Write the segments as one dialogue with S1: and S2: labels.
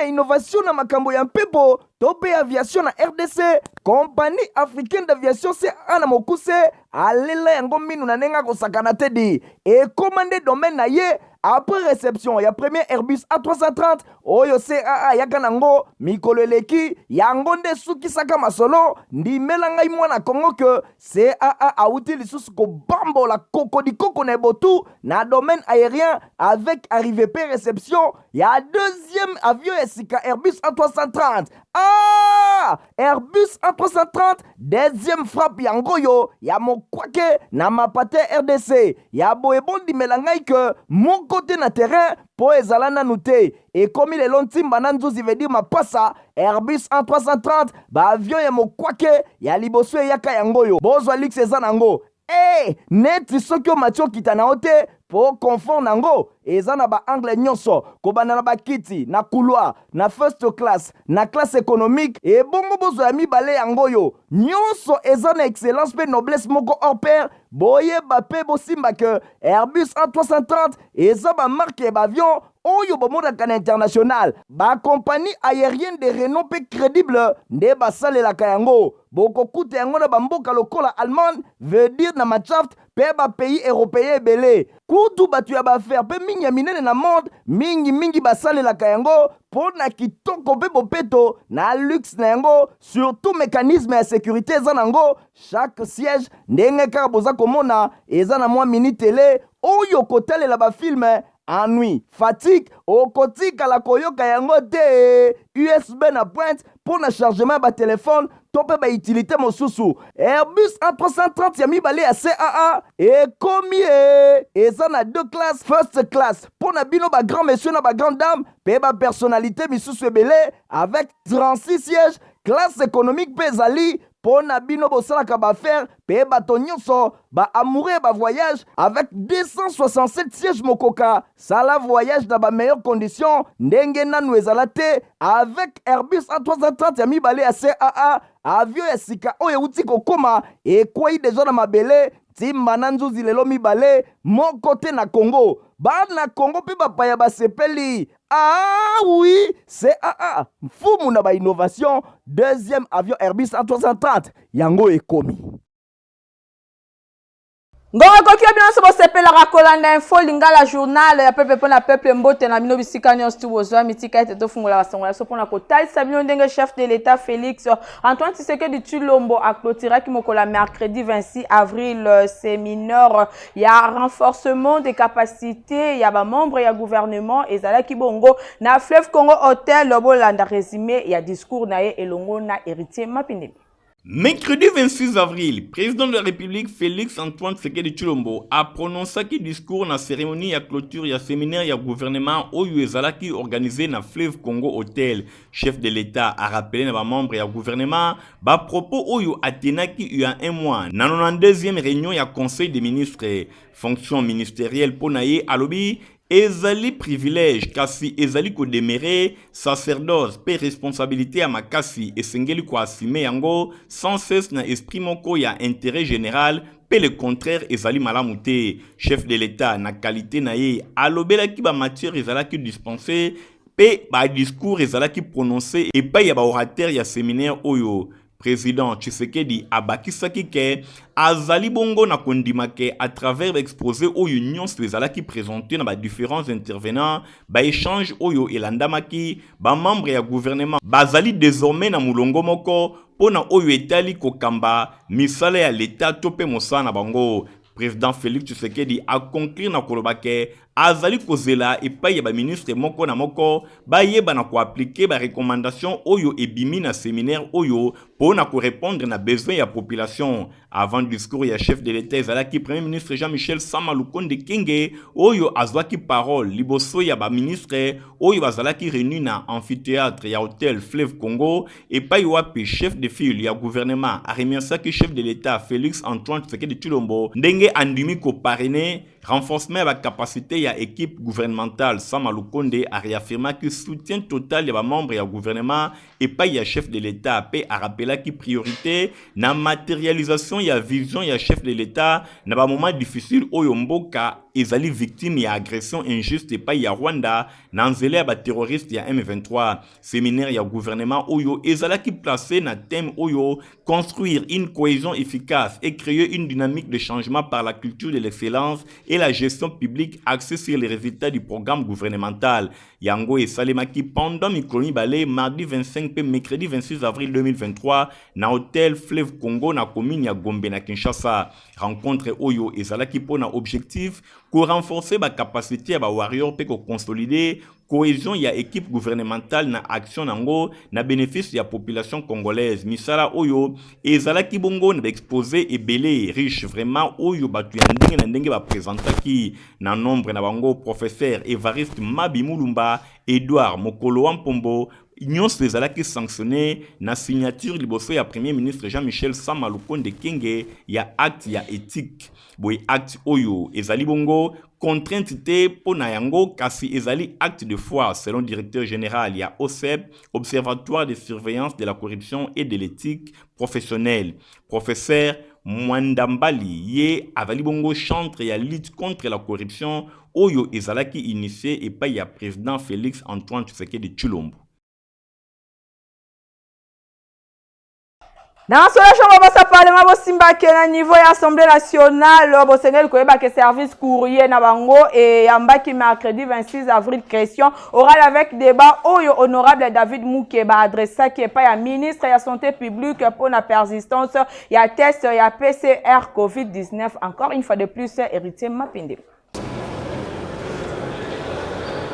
S1: innovation na makambo ya mpepo to pe aviation na RDC. Compagnie africaine d'aviation CAA na mokuse alela yango minu na nenga kosakana te di et commandé domaine na ye. Après réception, ya premier Airbus A330, oyo CAA yaka nango, mikolo eleki, yango nde suki saka masolo, ndi melangai mwana Kongo ke CAA auti lisusu ko bambo la koko di koko na botu, na domaine aérien, avec arrivée pe réception, ya deuxième avion esika Airbus A330. Ah! Airbus A330, deuxième frappe yango yo, ya mokwake na mapate RDC, ya boebondi melangai ke mon côté na terrain po ezala nanu te ekomi lelo ntimba na nzuzi veut dire mapasa Airbus A330 ba avion ya mokwake ya liboso eyaka yango yo bozwa lix eza nango neti soki omatio kita na ote po confort nango eza na ba angle nyonso kobanda na bakiti na couloir na first class na classe économique et bongo bozwa ya mibale yango yo nyonso eza na excellence pe noblesse moko hors pair boyeba pe bosimba ke Airbus A330 eza ba marque ba avion oyo bomonaka na international ba compagnie aérienne de renom pe crédible nde basalelaka yango bokokuta yango na bamboka lokola Allemagne veut dire na Machaft pe ba pays européen ebele kutu batu ya baaffaire pe mingi ya minene na monde mingi basalelaka yango po na kitoko pe bopeto na luxe na yango surtout mécanisme ya sécurité eza nango chaque siège ndenge kaka boza komona eza na mwa mini télé oyo kotalela bafilme ennui, fatigue, okotika la koyoka yango te USB na pointe pour na chargement ba téléphone tope ba utilité mosusu Airbus A330 ya mibale ya CAA ekomi eza na deux classes first class pour na bino ba grand monsieur na ba grande dame pe ba personnalité misusu ebele avec 36 sièges classe économique pe ezali po na bino bosalaka baaffaire pe bato nyonso ba amoureux ba voyage avec 267 sièges mokoka sala voyage na ba meilleures conditions ndenge nanu ezala te avec Airbus A330 ya mibale ya CAA avion ya sika oyo euti kokoma ekwei deja na mabele timba na nzuzi lelo mibale moko te na Congo bana Congo pe bapaya basepeli ah oui CAA mfumu na ba innovation deuxième avion Airbus A330 yango ekomi
S2: Ngora koki bien so sepela kolanda info lingala journal ya pepe pona peuple mbote na bino bisika nyonso tu bozwa mitika ete to fungola basongola so pona kotalisa bino ndenge chef de l'état Félix Antoine Tshisekedi Tshilombo a clôturé mokola mercredi 26 avril séminaire ya renforcement des capacités ya ba membre ya gouvernement ezalaki bongo na Fleuve Congo Hotel Lobolanda résumé ya discours na ye elongo na héritier Mapindemi.
S3: Mercredi 26 avril, président de la République Félix Antoine Tshisekedi Tshilombo a prononcé qui discours na cérémonie à clôture ya séminaire ya gouvernement oyo ezalaki organisé na Fleuve Congo Hotel. Chef de l'État a rappelé na ba membre ya gouvernement ba propos oyo atenaki il y a un mois na 92e réunion ya conseil des ministres fonction ministérielle ponaye alobi ezali privilège kasi ezali ko demere sacerdoce pe responsabilité à makasi esengeli ko assumer yango sans cesse na esprit moko ya intérêt général pe le contraire ezali malamu te chef de l'état na qualité na ye alobelaki ba matière ezalaki dispensé pe ba discours ezalaki prononcé et pa ya ba orateur ya séminaire oyo Président Tshisekedi abakisaki ke azali bongo na kondimake à travers l'exposé oyo nyonso ezalaki présenté na ba différents intervenants ba échange oyo elandamaki ba membre ya gouvernement bazali désormais na mulongo moko pona oyo etali kokamba misala ya l'état tope mosana na bango. Président Félix Tshisekedi a conclu na kolobake azali kozela epai ya ba ministre moko na moko ba yeba na ko appliquer ba recommandation oyo ebimi na séminaire oyo pour na ko répondre na besoin ya population. Avant discours ya chef de l'état ezalaki premier ministre Jean-Michel Sama Lukonde Kenge oyo azwaki parole liboso ya ba ministre oyo bazalaki réunis na amphithéâtre ya hôtel Fleuve Congo epai wapi chef de file ya gouvernement a remercié chef de l'état Félix Antoine Tshisekedi Tshilombo ndenge andimi ko parrainer renforcement de la capacité de l'équipe gouvernementale. Sama Lukonde a réaffirmé que soutien total de membres du gouvernement et pas le chef de l'État a rappelé que priorité na matérialisation de la vision du chef de l'État dans un moment difficile où Yomboka ezali victime ya agression injuste epai ya Rwanda na nzela ya baterroriste ya M23. Séminaire ya gouvernement oyo ezalaki placé na thème oyo construire une cohésion efficace et créer une dynamique de changement par la culture de l'excellence et la gestion publique axée sur les résultats du programme gouvernemental. Yango et Salemaki pendant Mikolo Balé mardi 25 et mercredi 26 avril 2023 na hôtel Fleuve Congo na commune ya Gombe na Kinshasa. Rencontre oyo ezalaki pona objectif ko renforcer ba capacité ya ba warrior pe ko consolider cohésion ya équipe gouvernementale na action nango na bénéfice ya population congolaise. Misala oyo ezalaki bongo na exposé ebele riche vraiment oyo batu ya ndenge na ndenge ba présentaki na nombre na bango professeur Evariste Mabimulumba, Edouard Mokolo Wampombo, nyonso ezalaki sanctionné na signature liboso ya premier ministre Jean-Michel Sama Lukonde Kenge ya acte ya éthique. Boy acte oyo ezali bongo contrainte te pona yango kasi ezali acte de foi selon directeur général ya OSEP, Observatoire de surveillance de la corruption et de l'éthique professionnelle. Professeur Mwandambali ye avali bongo chantre ya lutte contre la corruption oyo ezalaki initié epai ya président Félix Antoine Tshisekedi Tshilombo.
S2: Dans ce chambre, ça parle ma simba ke na niveau ya Assemblée nationale, bo Sénégal koyeba ke service courrier na bango et yambaki mercredi 26 avril question oral avec débat oyo honorable David Moukeba adressa qui pas ya ministre ya santé publique pour la persistance ya test ya PCR COVID-19 encore une fois de plus héritier Mapinde.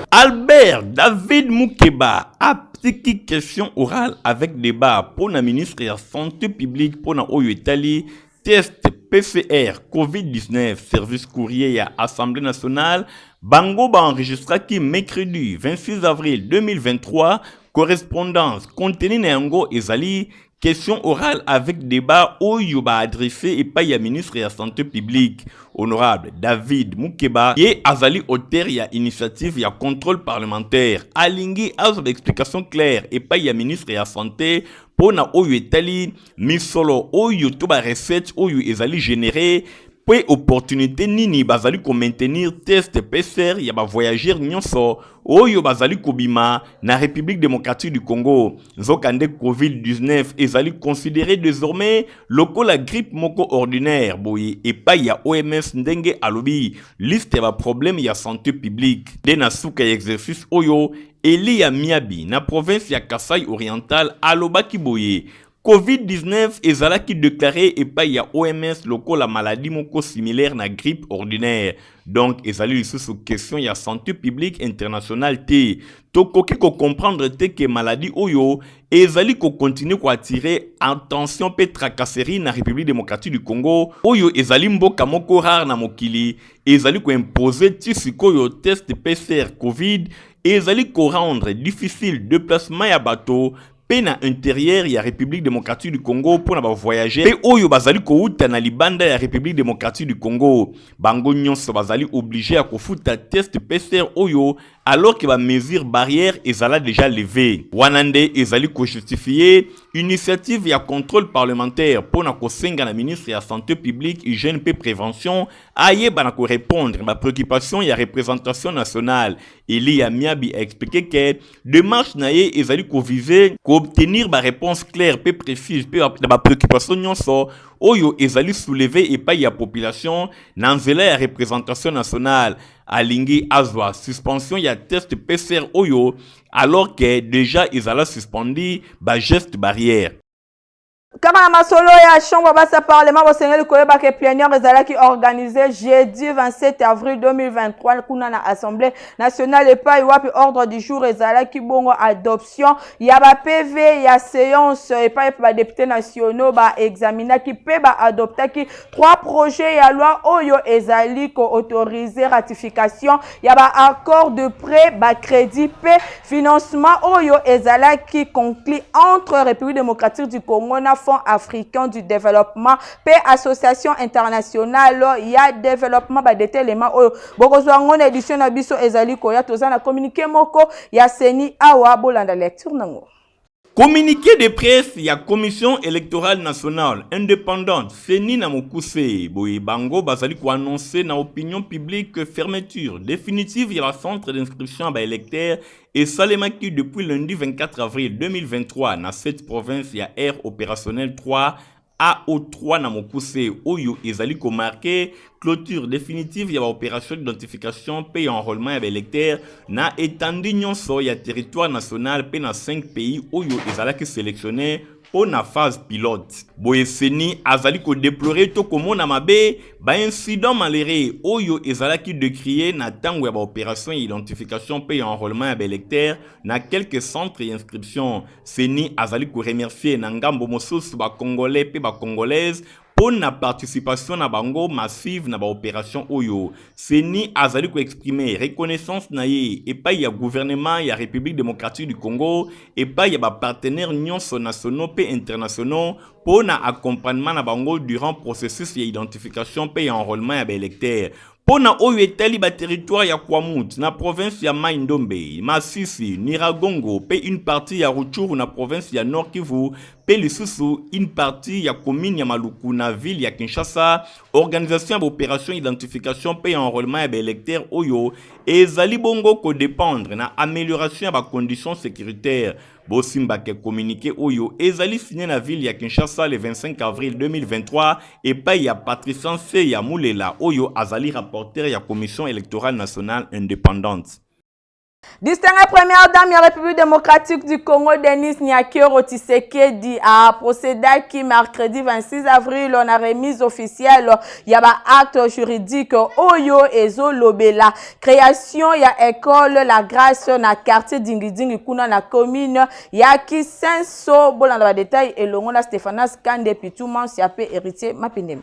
S3: Albert David Moukeba a petit question orale avec débat pour la ministre de la Santé publique pour la Oyo Italie, test PCR COVID-19, service courrier à Assemblée nationale, Bango ba enregistra qui mercredi 26 avril 2023, correspondance contenu Nyango Ezali, question orale avec débat Oyo ba adressé et pas ya ministre de la Santé publique. Honorable David Moukeba, et azali auteur ya initiative ya contrôle parlementaire. Alingi azo d'explication claire et pas ya ministre de la Santé pour na Oyo Italie, misolo Oyo toba recette Oyo ezali généré. Puis opportunité nini bazali ko maintenir test PCR ya ba voyageurs nyonso oyo bazali kobima na République démocratique du Congo. Nzokande COVID-19 ezali considéré désormais lokola grippe moko ordinaire boye et pas ya OMS ndenge alobi liste ya problème ya santé publique. De na suka exercice oyo eli ya Miabi na province ya Kasai oriental alobaki boye COVID-19 ezalaki déclaré et pas ya OMS loko la maladie moko similaire na grippe ordinaire. Donc ezali sous question ya santé publique internationale te. Tokoki ko comprendre te que maladie oyo ezali ko continuer ko attirer attention pe tracasserie na République démocratique du Congo. Oyo ezali mboka moko rare na mokili ezali ko imposer tisikoyo test PCR COVID ezali ko rendre difficile déplacement ya bateau pena intérieur ya République démocratique du Congo pour na voyager pe oyo bazali ko uta na libanda ya République démocratique du Congo bango nyonso bazali obligé à kofuta test PCR oyo alors que ba mesure barrière ezala déjà levée. Wanande ezali ko justifier initiative ya contrôle parlementaire pour na ko senga na ministre ya santé publique hygiène pe prévention aye bana ko répondre ma préoccupation ya représentation nationale. Eli ya Miabi a expliqué que démarche naye ezali ko viser ko obtenir ba réponse claire pe précise pe ba préoccupation nyonso oyo ezali soulever et pas ya population nan nzela ya représentation nationale. Alingi azwa suspension ya test PCR oyo alors que déjà ezala suspendu ba geste barrière.
S2: Kama masolo ya chambre basa parlement au Sénégal koyeba ke plénière ezalaki organisé jeudi 27 avril 2023 kuna na Assemblée nationale epai wapi ordre du jour ezalaki bongo adoption ya ba PV ya séance epai ba députés nationaux ba examinaki pe ba adoptaki 3 projets ya loi oyo ezali ko autoriser ratification ya ba accord de prêt ba crédit pe financement oyo ezalaki conclu entre République démocratique du Congo na Fonds africain du développement pe association internationale ya développement ba dételement oyo bokozwa ngona édition na biso ezali ko ya tozana communiqué moko ya seni awa bolanda lecture nango.
S3: Communiqué de presse, il y a Commission électorale nationale indépendante, Seni Namokuse, Boye Bango, Bazali ko annoncé na opinion publique fermeture définitive, il y a centre d'inscription à électeurs et Salemaki depuis lundi 24 avril 2023, dans cette province, il y a aire opérationnelle 3, AO3 Namokuse, Oyo, Ezali ko marqué, clôture définitive, il y a opération d'identification, pays enrôlement et électeurs, na étendu nyonso, il y a territoire national, pays dans 5 pays, Oyo, Ezala qui sélectionné, pour la phase pilote. Boye Seni, Azali ko déplorer to komo na mabe, ba incident maléré, Oyo, Ezala qui décrié, na tango ya ba opération identification, pays enrôlement et électeurs, na quelques centres et inscriptions. Seni, Azali ko remercier, na ngambo mosos, ba congolais, pe ba congolaise, pour la participation na bango massive na ba opération Oyo. Seni Azali ko exprimer reconnaissance na ye et pas ya gouvernement ya République démocratique du Congo et pas ya ba partenaires nyonso nationaux et internationaux pour na accompagnement na bango durant processus ya identification pe enrôlement ya électeurs. Pona oyo etali ba territoire ya Kwamut na province ya Mai-Ndombe, Masisi, Niragongo, pe une partie ya Rutshuru na province ya Nord Kivu, pe lisusu une partie ya commune ya Maluku na ville ya Kinshasa, organisation d'opération identification pe enrôlement ya électeurs oyo ezali bongo ko dépendre na amélioration ya conditions sécuritaires. Bosimba ke communiqué oyo ezali signé na ville ya Kinshasa le 25 avril 2023 et pa ya Patricia ya Moulela oyo azali rapporteur ya commission électorale nationale indépendante.
S2: Distinguée première dame de la République démocratique du Congo, Denis Nyakero Tshisekedi a procédé qui mercredi 26 avril on a remise officielle il y a un acte juridique Oyo Ezo Lobela création il y a école la grâce na quartier Dingidingi kuna na commune ya ki senso bolanda ba détail et longola Stéphanas Kande Pitouman siapé héritier Mapindem.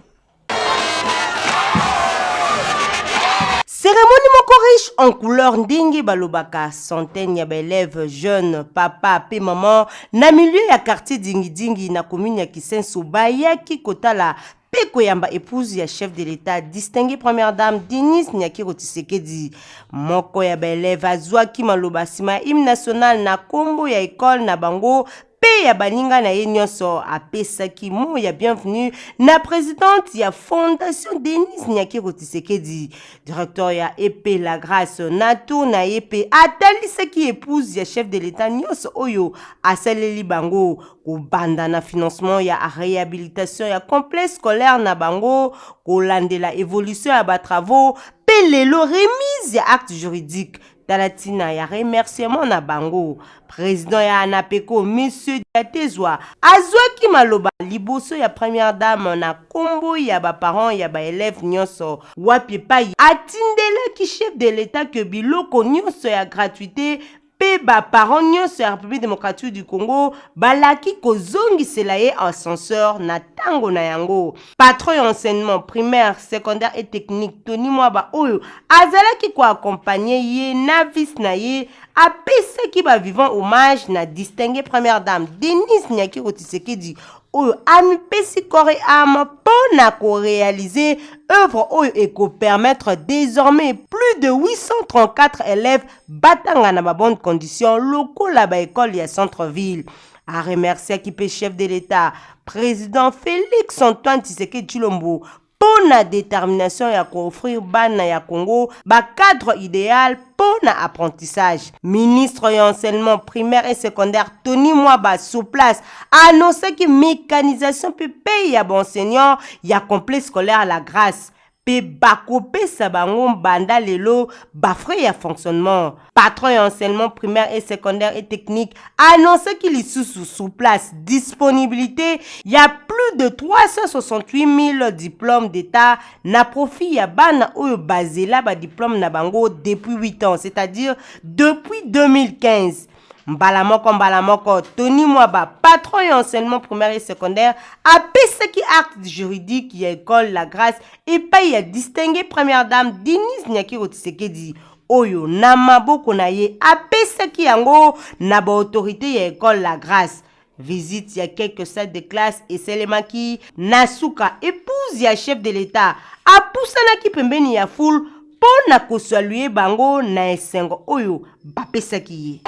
S4: Cérémonie moko riche en couleur ndingi balobaka centaine ya élèves jeunes papa pe maman na milieu ya quartier Dingidingi na commune ya Kisenso bayaki kotala pe koyamba épouse ya chef de l'État distingué première dame Denis Nyakero Tshisekedi moko ya élèves azwaki maloba sima hymne national na kombo ya école na bango pe ya baninga na ye nyonso apesaki mo ya bienvenue na présidente ya fondation Denis Nyakero Tshisekedi directeur ya EP la grâce na tour na ye pe atalisaki épouse ya chef de l'État nyonso oyo asaleli bango kobanda na financement ya réhabilitation ya complexe scolaire na bango kolandela évolution ya ba travaux pe lelo remise ya acte juridique Talatina ya remerciement na bango président ya Anapeko monsieur Diatezwa azwaki maloba liboso ya première dame na kombo ya ba parents ya ba élèves nyonso wapi pai atindelaki chef de l'État que biloko nyonso ya gratuité pe ba parents nyonso ya République démocratique du Congo balaki kozongisela ye ascenseur na tango na yango patron ya enseignement primaire secondaire et technique Tony Mwaba oyo azalaki ko accompagner ye na vice na ye apesaki ba vivant hommage na distingué première dame Denis Nyakero Tshisekedi oyo amipesi kore ama pona ko réaliser œuvre oyo et ko permettre désormais plus de 834 élèves batanga na ba bonne condition locaux la ba école ya centre-ville a remercier qui pe chef de l'État président Félix Antoine Tshisekedi Tshilombo pour la détermination ya ko offrir bana ya Congo ba cadre idéal pour na apprentissage. Ministre de l'enseignement primaire et secondaire Tony Mwaba sur place annoncé que mécanisation peut payer à bon enseignant ya complexe scolaire la grâce pe bakope sabango banda lelo bafre ya fonctionnement. Patron et enseignement primaire et secondaire et technique annoncé qu'il est sous place disponibilité. Il y a plus de 368 000 diplômes d'état na profit ya bana oyo basé là ba diplôme na bango depuis 8 ans, c'est-à-dire depuis 2015. Mbalamoko, Tony Mwaba, patron et enseignement primaire et secondaire, a pesaki acte juridique y a école la grâce et paye a distingué première dame Denis Nyakero Tshisekedi. Oyo na maboko na ye a pesaki yango na ba autorité y a école la grâce. Visite y a quelques salles de classe et Selemaki Nasuka épouse y a chef de l'État a pousanaki pembeni ya foule pona ko saluer bango na esengo oyo bapesaki ye.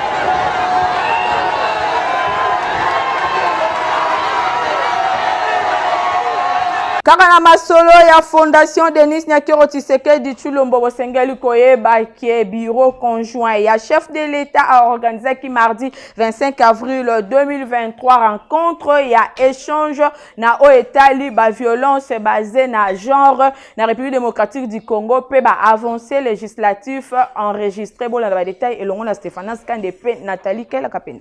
S2: kaka na masolo ya fondation Denis Nyakero Tshisekedi Tshilombo bosengeli koyeba ke bureau conjoint ya chef de l'État a organisé qui mardi 25 avril 2023 rencontre ya échange na oetali ba violence basée na genre na République démocratique du Congo pe ba avancée législatif enregistré bon la détail elongo na Stéphanas Kandepe Nathalie Kela Kapena.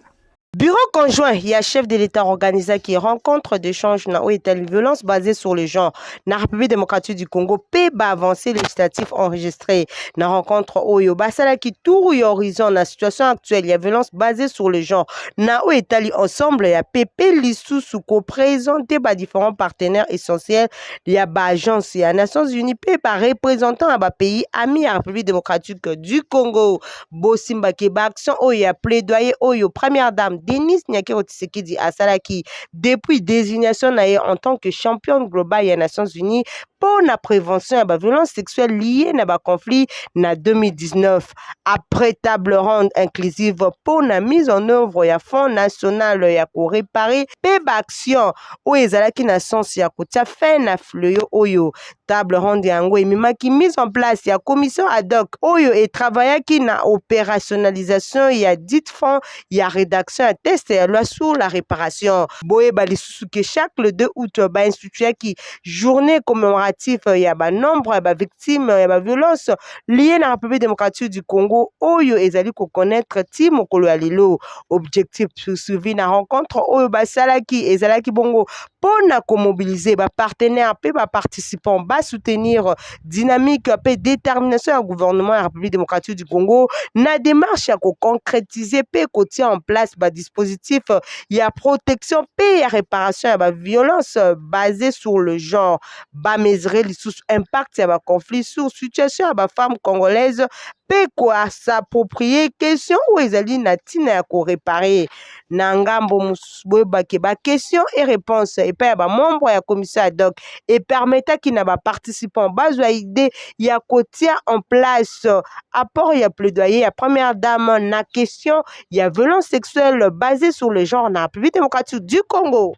S4: Bureau conjoint, il y a chef de l'État organisé qui rencontre d'échange na oetali violence basée sur le genre. Na République démocratique du Congo, PEBA avancé législatif enregistré. Na rencontre Oyo Basala qui tourne horizon na situation actuelle, il y a violence basée sur le genre. Na oetali ensemble, il y a PP Lissou Souko présenté par différents partenaires essentiels. Il y a agence, il y a Nations Unies, PEBA représentant à pays amis à la République démocratique du Congo. Bosimba Keba action Oyo plaidoyer Oyo première dame Denis Nyakero Tshisekedi Asalaki depuis désignation en tant que championne globale des Nations Unies pour la prévention de la violence sexuelle liée à la conflit en 2019. Après table ronde inclusive pour la mise en œuvre du Fonds national pour réparer PEBA action où ezalaki na sens ya kotia fin na fleuyo oyo table ronde yango emimaki mise en place ya commission ad hoc oyo et travaillaki na opérationnalisation ya dit fonds ya rédaction à test ya loi sur la réparation boye balisusu que chaque le 2 août ba institut qui journée commémorative ya ba nombre ya ba victimes ya ba violence liées na République démocratique du Congo oyo ezali ko connaître ti mokolo ya lelo objectif poursuivi na rencontre oyo basalaki ezalaki bongo pona ko mobiliser ba partenaires pe ba participants ba soutenir dynamique pe détermination ya gouvernement ya République démocratique du Congo na démarche ya ko concrétiser pe ko tia en place ba dispositif ya protection pe ya réparation ya ba violence basée sur le genre ba mesurer les impact ya ba conflit sur situation ya ba femmes congolaises pe quoi s'approprier question où ezali na tina ya ko réparer na ngambo musboye ba question et réponse et pa ba membre ya commission ad hoc et permettant qui na ba participants bazwa idée ya kotia en place apport ya plaidoyer ya première dame na question ya violence sexuelle basée sur le genre na République démocratique du Congo.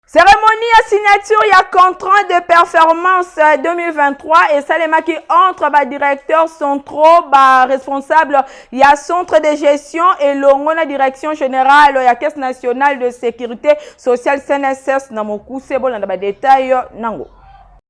S2: Cérémonie à signature, il y a contrat de performance 2023 et Salema qui entre bas directeur centraux, bas responsable, il y a centre de gestion et l'ongona direction générale, il y a caisse nationale de sécurité sociale CNSS, Namoku, c'est bon, dans les détails, Nango.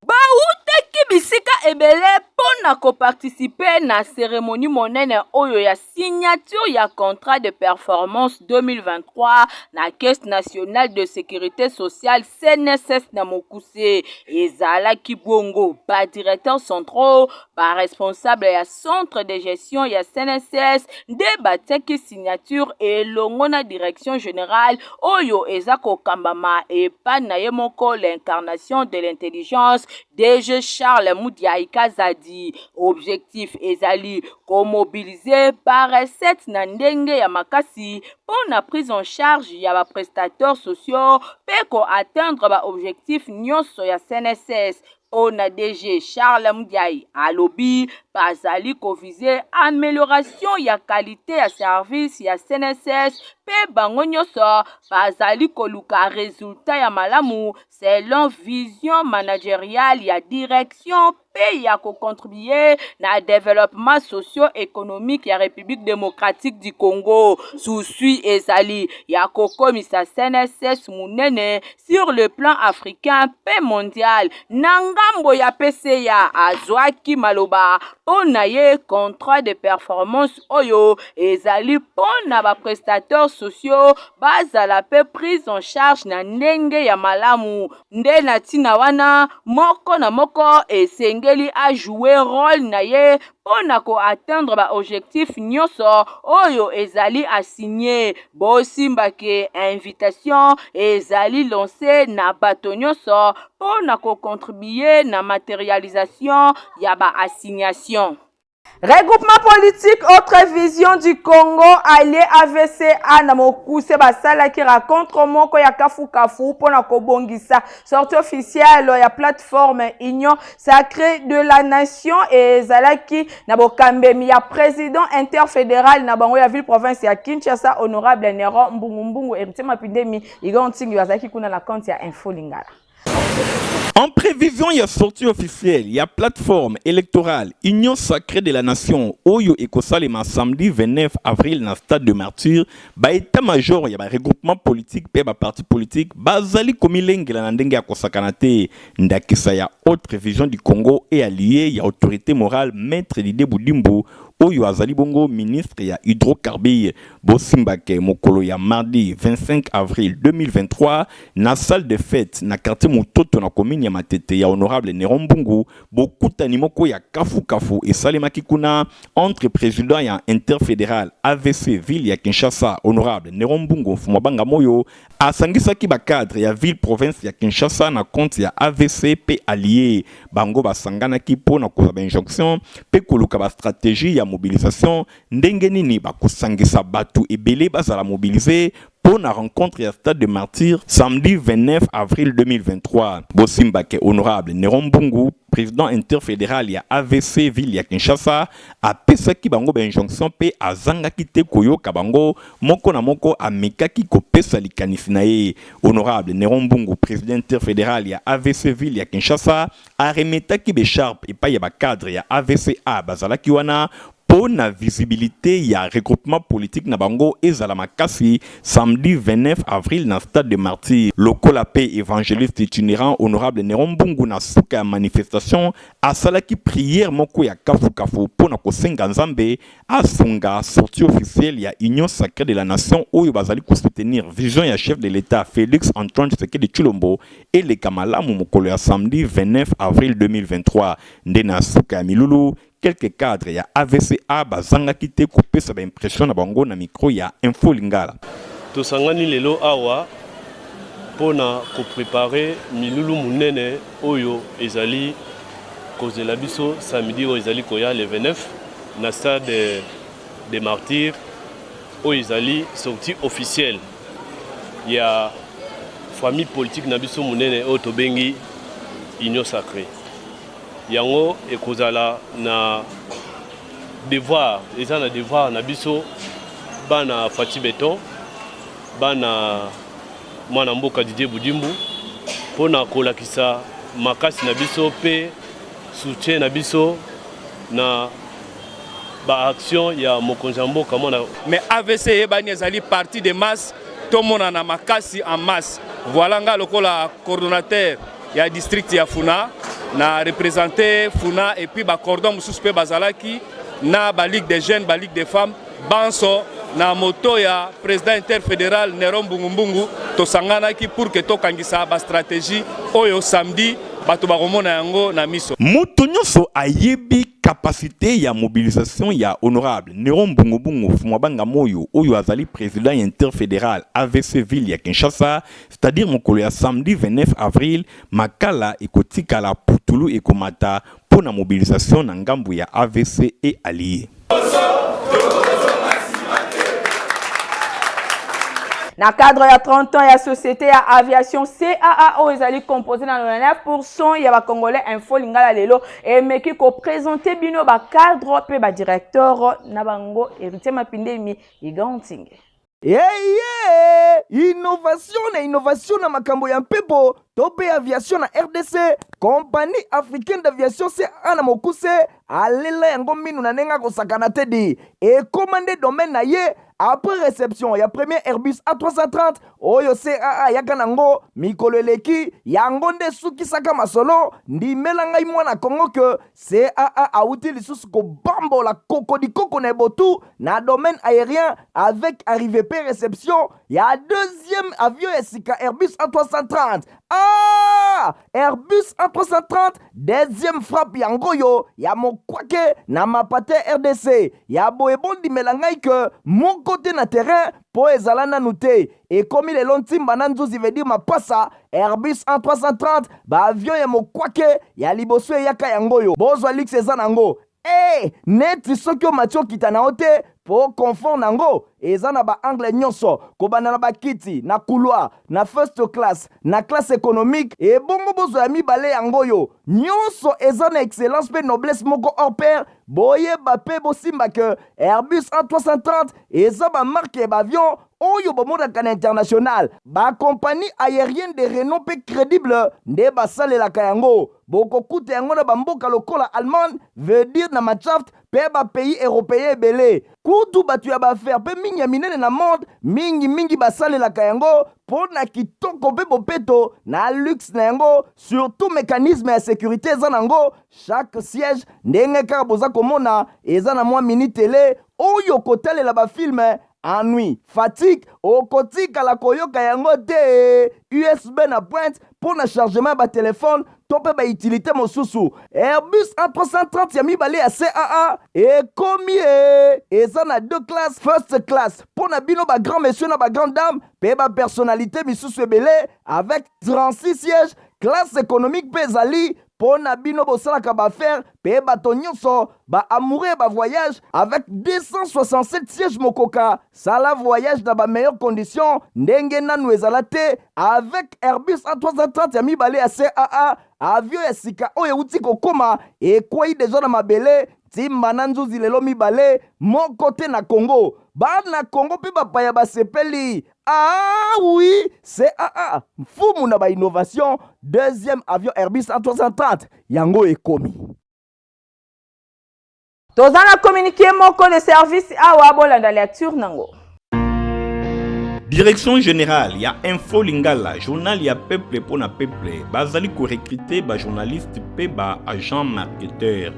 S2: Bauteki bisika ebele pona ko participer na cérémonie monene oyo ya signature ya contrat de performance 2023 na caisse nationale de sécurité sociale CNSS na Mokuse ezala kibongo ba directeur central ba responsable ya centre de gestion ya CNSS de bateki signature et longona direction générale oyo ezako kambama et pa na yemoko l'incarnation de l'intelligence DG Charles Moudiaï Kazadi. Objectif ezali ko mobiliser par recette na ndenge ya makasi pour la prise en charge ya ba prestataires sociaux pe ko atteindre ba objectif nyonso ya CNSS. On a DG Charles Moudiaï alobi bazali ko viser amélioration ya qualité ya service ya CNSS pe bango nyonso bazali ko luka résultat ya malamu selon vision managériale ya direction pe ya ko contribuer na développement socio-économique ya République démocratique du Congo. Souci ezali ya ko komisa CNSS munene sur le plan africain pe mondial. Nangambo ya PCA azwaki maloba pona ye contrat de performance oyo ezali pona ba prestataires sociaux bazala pe prise en charge na ndenge ya malamu nde na tina wana moko na moko esengeli a jouer rôle na ye pona ko atteindre ba objectif nyonso oyo ezali assigné. Bosimba ke invitation ezali lancé na bato nyonso pona ko contribuer na matérialisation ya ba assignation. Regroupement politique Autre Vision du Congo allié AVC na mokuse basala qui raconte moko ya kafu pona kobongisa sortie officielle ya plateforme Union Sacrée de la Nation et zalaki na bokambemi ya président interfédéral na bango ya ville province ya Kinshasa honorable Nero Mbungu héritier mapindemi igontingi bazaki kuna na compte ya Info Lingala.
S3: En prévision, il y a sortie officielle, il y a plateforme électorale Union Sacrée de la Nation, Oyo et Kosalema samedi 29 avril dans le stade de Martyr, état-major, il y a un regroupement politique, un parti politique, Bazali Komileng, la Nandenge à Kosakanate, Ndakisa, il y a autre vision du Congo et allié, il y a autorité morale, maître Dide Boudimbo, Oyo Azali Bongo, ministre ya hydrocarbures, Bosimbake Mokolo ya mardi 25 avril 2023, na salle de fête, na quartier Mutoto na commune ya Matete ya honorable Nerombungu, beaucoup d'animoko ya Kafu et Salemaki Kuna, entre président ya interfédéral AVC ville ya Kinshasa, honorable Nerombungu Fumabanga Moyo, asangisaki ba cadre ya ville province ya Kinshasa na compte ya AVC pe allié, bango basangana ki po na kozaba injonction, pe koluka ba stratégie ya mobilisation ndenge nini bakusangisa batu ebele bazala mobiliser pour la rencontre à stade de Martyr samedi 29 avril 2023. Bosimbake honorable Nerombungu, président interfédéral ya AVC ville ya Kinshasa, a pesaki bango injonction pe azanga kite koyo kabango moko na moko amekaki ko pesa likanisi na ye. Honorable Nerombungu, président interfédéral ya AVC ville ya Kinshasa, a remetaki be sharp et pa ya ba cadre ya AVCA bazalaki wana pour la visibilité, il y a un regroupement politique na bango et Zalamakasi samedi 29 avril dans le stade de Martyr. Lokola paix évangéliste itinérant honorable Nerombungu na suka ya manifestation a salaki prière moko ya kafu pour na kosenga nzambe asunga sortie officielle ya Union Sacrée de la Nation oyo bazali ko soutenir vision ya chef de l'État Félix Antoine Tshisekedi Tshilombo et le Kamalamu mokolo ya samedi 29 avril 2023 ndena suka ya milulu. Quelques cadres ya AVCA bazanga kite couper sa impression na bango na micro ya Info Lingala.
S5: To sangani lelo awa pona ko préparer milulu munene oyo ezali kozela biso samedi oyo ezali koya le 29 na stade de Martyr oyo ezali sortie officielle ya famille politique na biso munene oyo tobengi Union Sacrée. Yango ekozala na devoir eza na devoir na biso bana Fati Beton bana mwana mboka Didier Boudimbu pona kolakisa makasi na biso pe soutien na biso na ba action ya mokonzi mboka mona
S6: mais AVC ebani ezali parti de masse to mona na makasi en masse voilà nga lokola coordonnateur ya district ya Funa na représenter Funa et puis ba cordon mususu pe bazalaki na ba ligue des jeunes ba ligue des femmes banso na moto ya président interfédéral Nerombungu to sangana ki pour que to kangisa ba stratégie oyo samedi bato bakomona yango na miso.
S3: Mutu nyonso ayebi capacité ya mobilisation ya honorable Nerombungu Fumabanga Moyo oyo azali président interfédéral AVC ville ya Kinshasa, c'est-à-dire mokolo ya samedi 29 avril makala ekotika la putulu ekomata pour la mobilisation na ngambu ya AVC et alliés.
S2: Na cadre ya 30 ans ya société ya aviation CAAO ezali composé na 99% ya ba congolais Info Lingala lelo et meki ko présenter bino ba cadre pe ba directeur na bango héritier mapindemi igantinge.
S1: Innovation na makambo ya mpepo tope aviation na RDC compagnie africaine d'aviation CA na mokuse alela yango minu na nenga kosakana tedi et commandé domaine na ye après réception ya premier Airbus A330 oyo CAA yaka nango mikolo eleki yango nde sukisaka masolo ndimela ngai mwana Kongo ke CAA auti lisusu kobambola kokodikoko na ebotu na domaine aérien avec arrivée pe réception ya deuxième avion esika Airbus A330. Airbus A330 deuxième frappe yango yo ya mokwake na mapate RDC ya boebondi melangai ke mon côté na terrain po ezala nanu te et comme il est lontimba na nzuzi veut dire mapasa Airbus A330 ba avion ya mokwake ya liboso yaka yango yo bozwa lix eza nango neti soki omati okita na yo te po confort nango eza na baangle nyonso kobanda na bakiti na couloir na first class na classe économique ebongo bozwa ya mibale yango oyo nyonso eza na excellence mpe noblesse moko hors pair boyeba mpe bosimba ke Airbus A330 eza bamarke ya baavion oyo bomonaka na international bakompagnie aérienne de renom mpe crédible nde basalelaka yango bokokuta yango na bamboka lokola Allemagne veut dire na Machaft mpe bapays européen ebele kutu bato ya baaffaire mpe mingi ya minene na monde mingi basalelaka yango mpo na kitoko mpe bopeto na luxe na yango surtout mécanisme ya sécurité eza nango chaque siège ndenge kaka boza komona eza na mwa mini tele oyo kotalela bafilme ennui fatigue okotikala koyoka yango te USB na pointe pour na chargement ya batelefone to mpe bautilité mosusu Airbus A330 ya mibale ya CAA ekomi eza na 2 classes first class mpo na bino bagrand monsieur na bagrand dame mpe bapersonnalité misusu ebele avec 36 sièges classe économique mpe ezali mpo na bino bosalaka baaffaire mpe bato nyonso baamoureux ya bavoyage avec 267 sièges mokoka sala voyage na bameilleure condition ndenge nanu ezala te avec Airbus A330 ya mibale ya CAA avion ya sika oyo euti kokoma ekwei deja na mabele timba na nzuzi lelo mibale moko te na Congo bana Congo mpe bapaya basepeli oui CAA mfumu na bainnovation deuxième avion Airbus A330 yango ekomi
S2: toza na communiqué moko de service awa bolanda lecture nango.
S3: Direction générale, il y a Info Lingala, journal il y a peuple pour na peuple. Bazali ko recruter ba journaliste pe ba agent marketeur.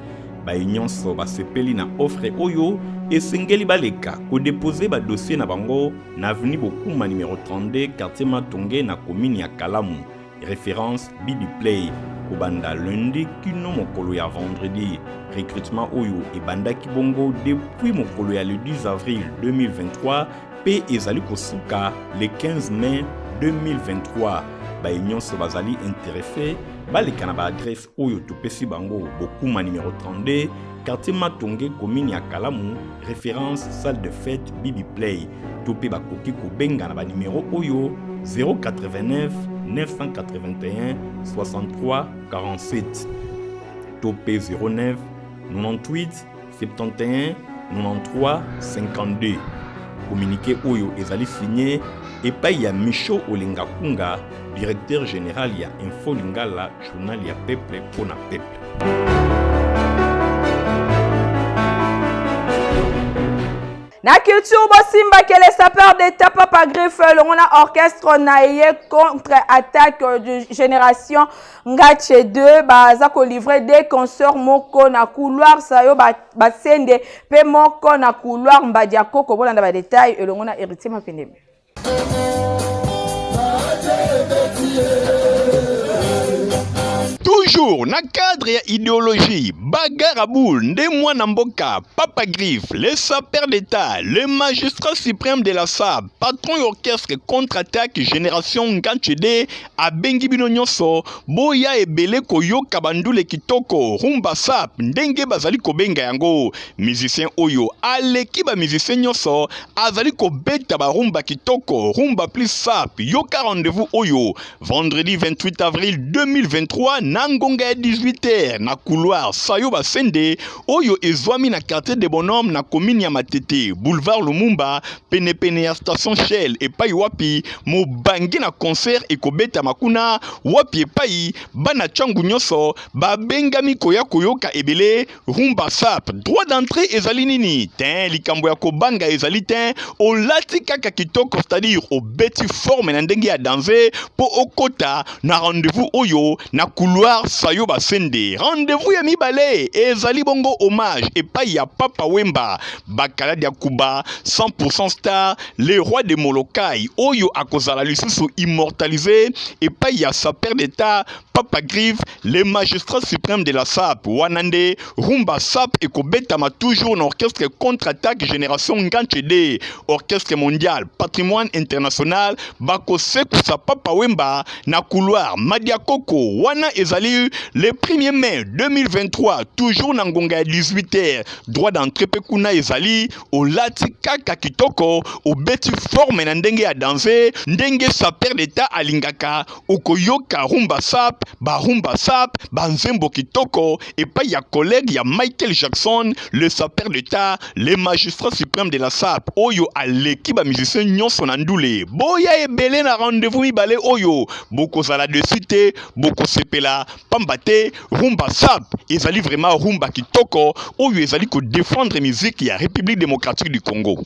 S3: Ba nyonso ba sepeli na offre oyo et sengeli baleka ko déposer ba dossier na bango na avenue Bokuma numéro 32 quartier Matonge na commune ya Kalamu. Référence Bibi Play. Kobanda lundi kino mokolo ya vendredi. Recrutement oyo et banda kibongo depuis mokolo ya le 10 avril 2023 pe ezali kosuka le 15 mai 2023. Ba nyonso bazali intéressé baleka na ba adresse oyo topesi bango Bokuma numéro 32 quartier Matonge commune ya Kalamu. Référence salle de fête Bibi Play. Topé bakoki kobenga na ba numéro oyo 089 981 63 47 topé 09 98 71 93 52 communiqué oyo ezali signé epai ya Micho Olinga Kunga directeur général ya Info Lingala journal ya peuple pour na peuple.
S2: Na culture bosimba que les sapeurs d'État Papa Griffe l'on orchestre naïe contre-attaque de génération Ngache 2 baza ko livrer des concerts moko na couloir sayo ba sende pe moko na couloir mbadiako ko bolanda ba détail et l'on a hérité mapendeme.
S3: Toujours na cadre ya idéologie bagarre à boule nde mwana mboka Papa Griffe les sapeurs d'État le magistrat suprême de la SAB patron orchestre contre-attaque génération Nganchede abengi bino nyonso boya ebele koyoka bandule kitoko rumba SAB ndenge bazali kobenga yango musicien oyo aleki ba musicien nyonso azali kobeta ba rumba kitoko rumba plus SAB yoka rendez-vous oyo vendredi 28 avril 2023 Nangonga 18h na couloir Sayo Basende oyo ezwami na quartier de Bonhomme na commune ya Matete boulevard Lumumba pene ya station Shell epai wapi mobangi na concert ekobeta makuna wapi epai bana changu nyonso babengami koya koyoka ebele rumba sap droit d'entrée ezali nini ten likambo ya kobanga ezali ten olati kaka kitoko c'est-à-dire obeti forme na ndenge ya danser po okota na rendez-vous oyo na couloir Sayo Basende rendez-vous ya mibale ezali bongo hommage epai ya Papa Wemba bakaladi ya Kuba 100% star le roi de Molokai oyo akozala lisusu immortalisé epai ya sapeur d'État Papa Grive, les magistrats suprêmes de la SAP, Wanande, Rumba SAP et Kobetama toujours dans orchestre contre-attaque génération Nganchede, orchestre mondial, patrimoine international, Bako Sekou sa Papa Wemba, na couloir Madia Koko, Wana Ezali, le 1er mai 2023, toujours dans Ngonga 18h, droit d'entrée Pekuna Ezali, au Lati Kaka Kitoko, au Beti Forme Ndenge à danser, Ndenge sa père d'état à Lingaka, au Koyoka Rumba Sap, Rumba Sap, Banzembo Kitoko, et pas ya collègue, ya Michael Jackson, le sapeur d'état, les magistrats suprêmes de la SAP, Oyo à l'équipe musicien Nyon Sonandoule, Boya et Belé na rendez-vous Ibale Oyo, Boko Zala de Cité, Boko Sepela, Pambate, Rumba Sap, ils allaient vraiment Rumba Kitoko, Oyo ils allaient défendre musique et la République démocratique du Congo.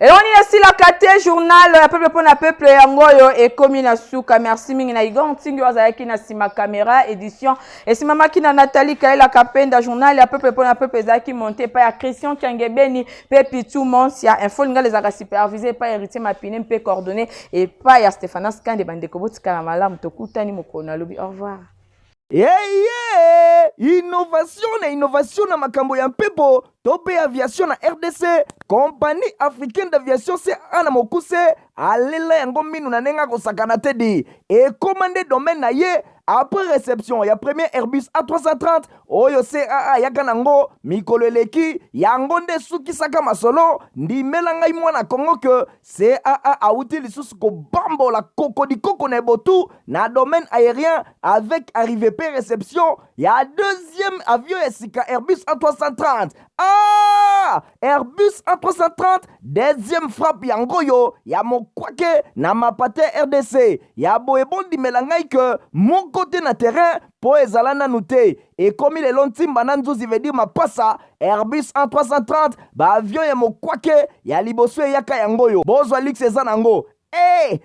S2: Et on y est la KT journal peuple pour na peuple yangoyo et commune suka merci mingi na igon tingi wazaki na sima caméra édition et si mama ki na Nathalie Kaila Kapenda journal ya peuple pour na peuple zaki monté par ya Christian Kiangebeni pepi tout monde si ya info nga les aka supervisé par héritier mapine mpe coordonné et pas ya Stéphane Skande bandeko botika na malamu tokutani mokona lobi au revoir.
S1: Innovation na makambo ya mpepo tope aviation na RDC compagnie africaine d'aviation c'est ana mokuse alela yango minu na nenga kosakana tedi et commandé domaine na ye après réception ya premier Airbus A330 oyo CAA yaka nango mikolo eleki yango nde sukisaka masolo ndimela ngai mwana Kongo que CAA auti lisusu ko bambola kokodi koko na botu na domaine aérien avec arrivée pe réception ya deuxième avion esika Airbus A330 Airbus A330 deuxième frappe yango yo ya mokwake na mapate RDC ya boebondi melangai que mon côté na terrain po ezala nanu te et comme il est lontimba na nzuzi veut dire mapasa Airbus A330 ba avion ya mokwake ya liboso yaka yango yo bozwa lix eza nango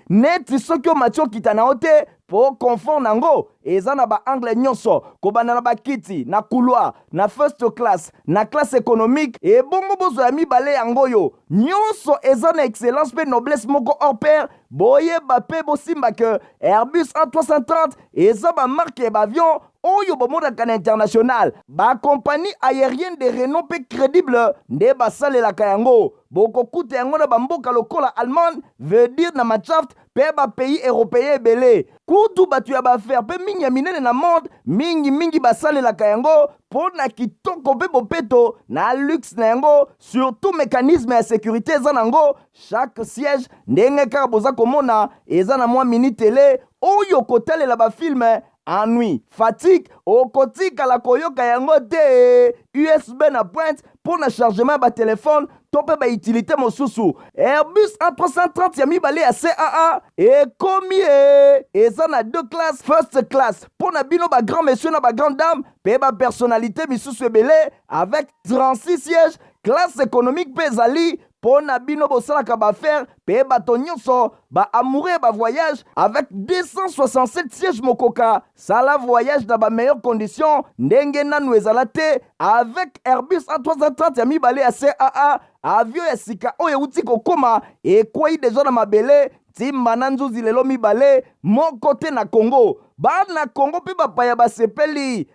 S1: neti soki omatio kita na ote po confort nango eza na ba angle nyonso kobana na bakiti na couloir na first class na classe économique et bongo bozo ya mibale yango yo nyonso eza na excellence pe noblesse moko hors pair boyeba pe bosimba que Airbus A330 eza ba marque ba avion oyo bomodaka na international ba compagnie aérienne de renom pe crédible nde basalelaka yango bokokuta yango na bamboka lokola Allemagne veut dire na Machaft pe ba pays européen ebele kutu batu ya baaffaire pe mingi ya minene na monde mingi basalelaka yango po na kitoko pe bopeto na luxe na yango surtout mécanisme ya sécurité eza nango chaque siège ndenge kaka boza komona eza na mwa mini télé oyo kotalela bafilme ennui, fatigue, okotika la koyoka yango te USB na pointe pour le chargement ba téléphone tope ba utilité mosusu Airbus A330 ya mibale ya CAA et combien eza na deux classes first class pour na bino ba grand monsieur na ba grande dame pe ba personnalité misusu ebele avec 36 sièges classe économique pe ezali pour na bino bosalaka ba faire pe bato nyonso ba amoureux ba voyage avec 267 sièges mokoka sala voyage dans ba meilleures conditions ndenge nanu ezala te avec Airbus A330 ya mibale ya CAA avion ya sika oyo uti kokoma ekwei deja na mabele timba na nzuzi lelo mibale moko te na Congo bana Congo pe bapaya basepeli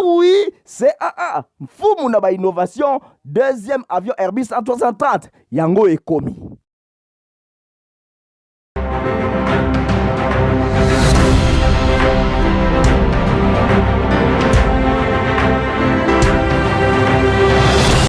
S1: oui CAA mfumu na ba innovation deuxième avion Airbus A330 yango ekomi